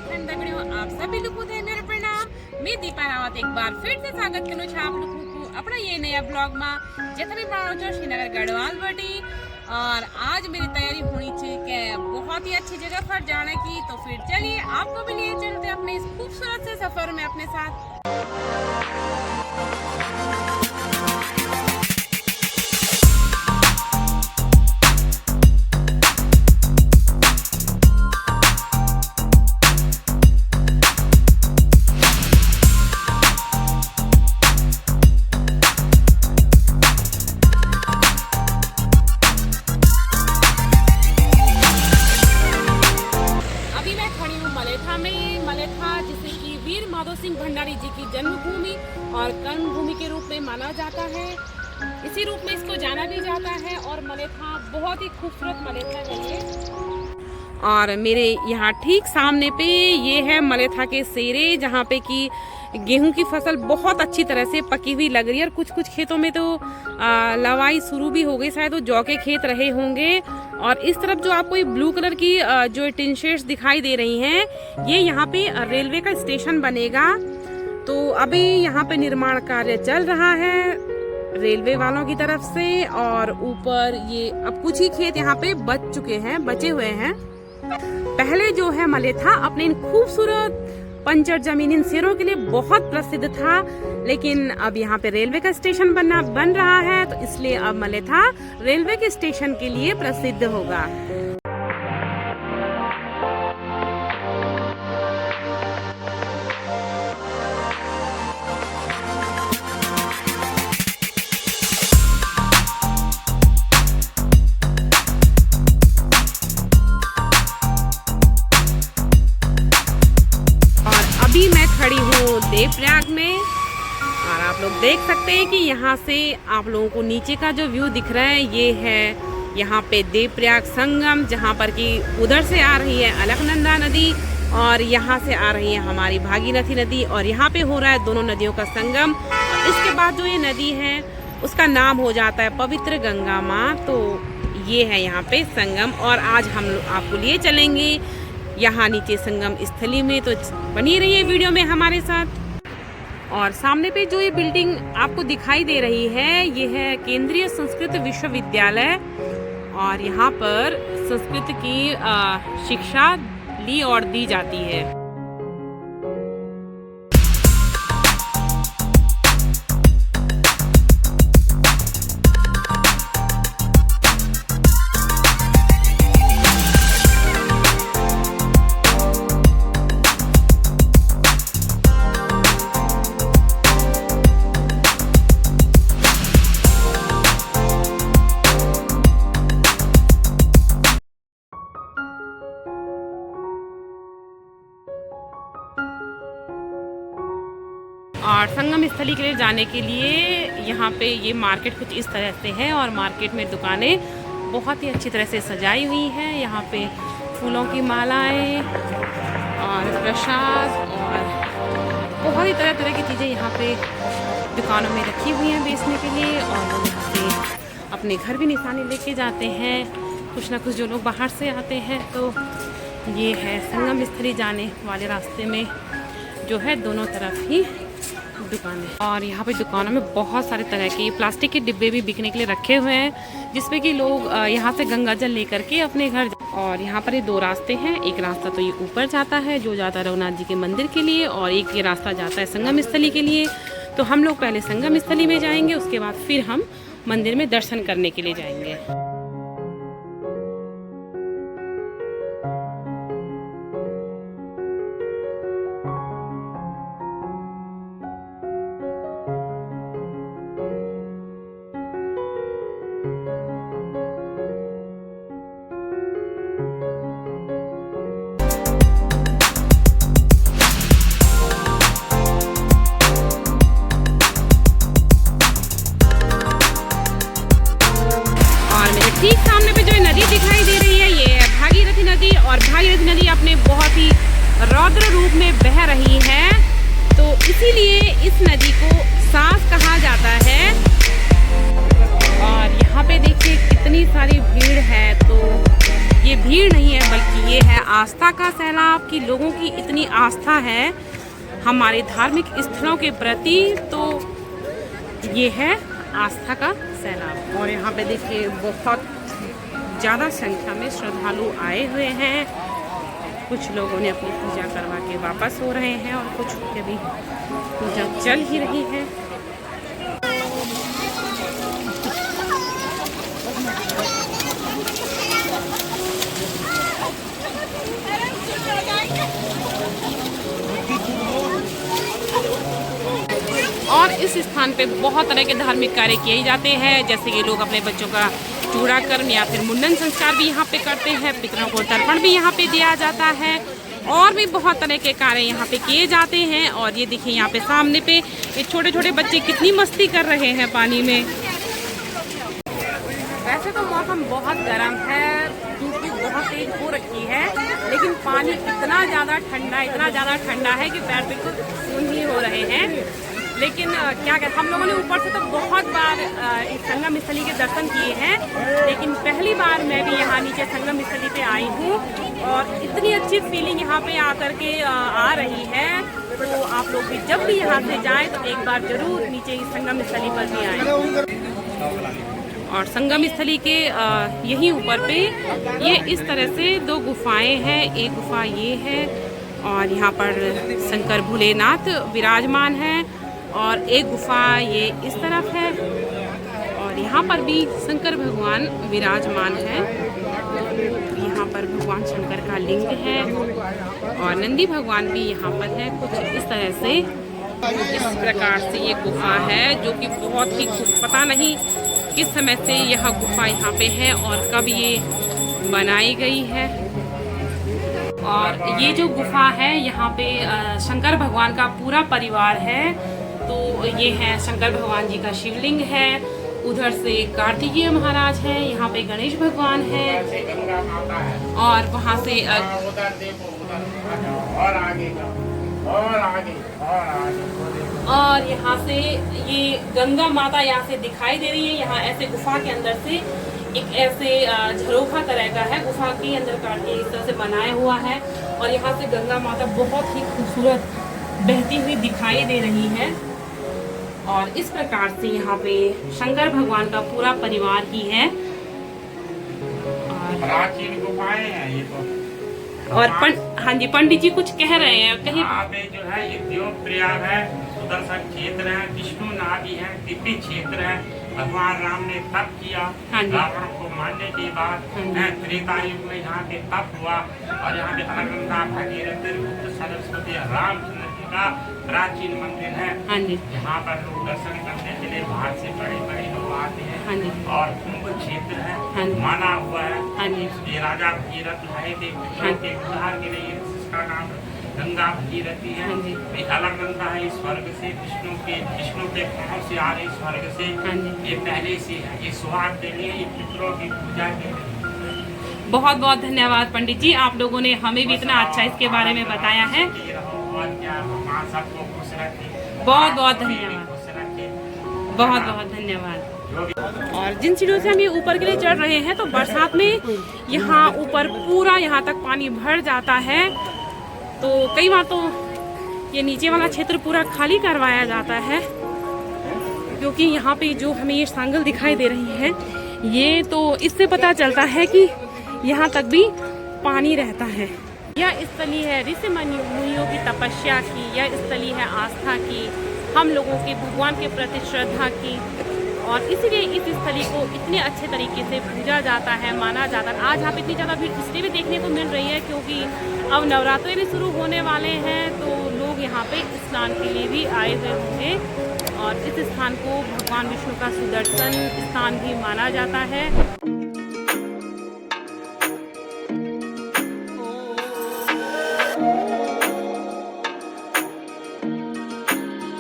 उत्तराखंड दगड़ियों आप सभी लोगों को मेरा प्रणाम। मैं दीपा रावत एक बार फिर से स्वागत करूँ आप लोगों को अपना ये नया ब्लॉग में जैसा भी मानो श्रीनगर गढ़वाल बटी। और आज मेरी तैयारी होनी चाहिए बहुत ही अच्छी जगह पर जाने की, तो फिर चलिए आपको भी लिए चलते अपने इस खूबसूरत से सफर में अपने साथ। मलेथा जिसे कि वीर माधव सिंह भंडारी जी की जन्मभूमि और कर्मभूमि के रूप में माना जाता है। इसी रूप में इसको जाना भी जाता है और मलेथा बहुत ही खूबसूरत मलेथा है ये। और मेरे यहाँ ठीक सामने पे ये है मलेथा के सेरे, जहाँ पे कि गेहूं की फसल बहुत अच्छी तरह से पकी हुई लग रही है। और कुछ कुछ खेतों में तो लवाई शुरू भी हो गई, शायद वो जौ के खेत रहे होंगे। और इस तरफ जो आपको ये ब्लू कलर की जो टिन शेड्स दिखाई दे रही हैं, ये यहाँ पे रेलवे का स्टेशन बनेगा। तो अभी यहाँ पे निर्माण कार्य चल रहा है रेलवे वालों की तरफ से। और ऊपर ये अब कुछ ही खेत यहाँ पे बचे हुए हैं। पहले जो है मलेथा अपने इन खूबसूरत पंचर जमीनी सेरों के लिए बहुत प्रसिद्ध था, लेकिन अब यहाँ पे रेलवे का स्टेशन बन रहा है, तो इसलिए अब मलेथा रेलवे के स्टेशन के लिए प्रसिद्ध होगा। अभी मैं खड़ी हूँ देवप्रयाग में और आप लोग देख सकते हैं कि यहाँ से आप लोगों को नीचे का जो व्यू दिख रहा है, ये है यहाँ पे देवप्रयाग संगम, जहाँ पर कि उधर से आ रही है अलकनंदा नदी और यहाँ से आ रही है हमारी भागीरथी नदी। और यहाँ पे हो रहा है दोनों नदियों का संगम। और इसके बाद जो ये नदी है उसका नाम हो जाता है पवित्र गंगा माँ। तो ये है यहाँ पे संगम और आज हम आपको लिए चलेंगे यहाँ नीचे संगम स्थली में। तो बनी रहिए वीडियो में हमारे साथ। और सामने पे जो ये बिल्डिंग आपको दिखाई दे रही है, ये है केंद्रीय संस्कृत विश्वविद्यालय। और यहाँ पर संस्कृत की शिक्षा ली और दी जाती है। और संगम स्थली के लिए जाने के लिए यहाँ पे ये मार्केट कुछ इस तरह से है। और मार्केट में दुकानें बहुत ही अच्छी तरह से सजाई हुई हैं। यहाँ पे फूलों की मालाएं और प्रसाद और बहुत ही तरह तरह की चीज़ें यहाँ पे दुकानों में रखी हुई हैं बेचने के लिए। और लोग यहाँ से अपने घर भी निशानी लेके जाते हैं, कुछ ना कुछ जो लोग बाहर से आते हैं। तो ये है संगम स्थली जाने वाले रास्ते में जो है दोनों तरफ ही दुकानें। और यहाँ पे दुकानों में बहुत सारे तरह के प्लास्टिक के डिब्बे भी बिकने के लिए रखे हुए हैं, जिसपे कि लोग यहाँ से गंगा जल लेकर के अपने घर। और यहाँ पर ये दो रास्ते हैं। एक रास्ता तो ये ऊपर जाता है जो जाता है रघुनाथ जी के मंदिर के लिए, और एक ये रास्ता जाता है संगम स्थली के लिए। तो हम लोग पहले संगम स्थली में जाएंगे, उसके बाद फिर हम मंदिर में दर्शन करने के लिए जाएंगे। ठीक सामने पे जो नदी दिखाई दे रही है, ये है भागीरथी नदी। और भागीरथी नदी अपने बहुत ही रौद्र रूप में बह रही है, तो इसीलिए इस नदी को सास कहा जाता है। और यहाँ पे देखिए कितनी सारी भीड़ है। तो ये भीड़ नहीं है बल्कि ये है आस्था का सैलाब कि लोगों की इतनी आस्था है हमारे धार्मिक स्थलों के प्रति। तो ये है आस्था का सैलाब। और यहाँ पे देखिए बहुत ज़्यादा संख्या में श्रद्धालु आए हुए हैं। कुछ लोगों ने अपनी पूजा करवा के वापस हो रहे हैं और कुछ की अभी पूजा चल ही रही है। और इस स्थान पे बहुत तरह के धार्मिक कार्य किए जाते हैं, जैसे कि लोग अपने बच्चों का चूड़ाकर्म या फिर मुंडन संस्कार भी यहाँ पे करते हैं। पितरों को तर्पण भी यहाँ पे दिया जाता है और भी बहुत तरह के कार्य यहाँ पे किए जाते हैं। और ये देखिए यहाँ पे सामने पे ये छोटे छोटे बच्चे कितनी मस्ती कर रहे हैं पानी में। वैसे तो मौसम बहुत गर्म है, धूप भी बहुत तेज हो रखी है, लेकिन पानी इतना ज़्यादा ठंडा है कि पैर बिल्कुल सून ही हो रहे हैं। लेकिन क्या कहते, हम लोगों ने ऊपर से तो बहुत बार इस संगम स्थली के दर्शन किए हैं, लेकिन पहली बार मैं भी यहाँ नीचे संगम स्थली पे आई हूँ और इतनी अच्छी फीलिंग यहाँ पे आकर के आ रही है। तो आप लोग भी जब भी यहाँ से जाएं तो एक बार जरूर नीचे इस संगम स्थली पर भी आएं। और संगम स्थली के यहीं ऊपर पे ये इस तरह से दो गुफाएं हैं। एक गुफा ये है और यहाँ पर शंकर भोलेनाथ विराजमान है और एक गुफा ये इस तरफ है और यहाँ पर भी शंकर भगवान विराजमान है। यहाँ पर भगवान शंकर का लिंग है और नंदी भगवान भी यहाँ पर है। कुछ इस तरह से इस प्रकार से ये गुफा है, जो कि बहुत ही पता नहीं किस समय से यह गुफा यहाँ पे है और कब ये बनाई गई है। और ये जो गुफा है यहाँ पे शंकर भगवान का पूरा परिवार है। तो ये है शंकर भगवान जी का शिवलिंग है, उधर से कार्तिकेय महाराज हैं, यहाँ पे गणेश भगवान है और वहाँ से और यहाँ से ये गंगा माता यहाँ से दिखाई दे रही है। यहाँ ऐसे गुफा के अंदर से एक ऐसे झरोखा तरह का है, गुफा के अंदर काट के इस तरह से बनाया हुआ है और यहाँ से गंगा माता बहुत ही खूबसूरत बहती हुई दिखाई दे रही है। और इस प्रकार से यहाँ पे शंकर भगवान का पूरा परिवार ही है। और प्राचीन गुफाएं हैं ये तो। और हाँ जी, पंडित जी कुछ कह रहे हैं कहीं। यहाँ पे जो है ये देव प्रयाग है, सुदर्शन क्षेत्र है, विष्णु नादि है, दिव्य क्षेत्र है। भगवान राम ने तप किया रावण को मारने के बाद, त्रेता युग में यहाँ पे तप हुआ और यहाँ पे अलकनंदा भागीरथी सरस्वती रामचंद्र जी का प्राचीन मंदिर है। यहाँ पर लोग दर्शन करने के लिए बाहर से बड़े बड़े लोग आते हैं और कुंभ क्षेत्र है, माना हुआ है। ये राजा भगीरथ आए थे के उद्धार के लिए, इसका नाम गंगा भगीरथी है। ये अलकनंदा है, स्वर्ग से विष्णु के पांव से आ रही स्वर्ग से, ये पहले से है। ये सुहाग के लिए, ये पितरों की पूजा के लिए। बहुत बहुत धन्यवाद पंडित जी, आप लोगों ने हमें भी इतना अच्छा इसके बारे में बताया है। बहुत बहुत धन्यवाद, बहुत बहुत धन्यवाद। और जिन सीढ़ियों से हम ये ऊपर के लिए चढ़ रहे हैं तो बरसात में यहाँ ऊपर पूरा यहाँ तक पानी भर जाता है। तो कई बार तो ये नीचे वाला क्षेत्र पूरा खाली करवाया जाता है, क्योंकि यहाँ पे जो हमें ये सांगल दिखाई दे रही है, ये तो इससे पता चलता है कि यहाँ तक भी पानी रहता है। यह स्थली है ऋषि मुनियों की तपस्या की, यह स्थली है आस्था की, हम लोगों के भगवान के प्रति श्रद्धा की। और इसीलिए इस स्थली को इतने अच्छे तरीके से पूजा जाता है, माना जाता है। आज यहाँ पे इतनी ज़्यादा भीड़ इसलिए भी देखने को मिल रही है क्योंकि अब नवरात्रे भी शुरू होने वाले हैं, तो लोग यहाँ पे स्नान के लिए भी आए हुए होंगे। और इस स्थान को भगवान विष्णु का सुदर्शन स्थान भी माना जाता है।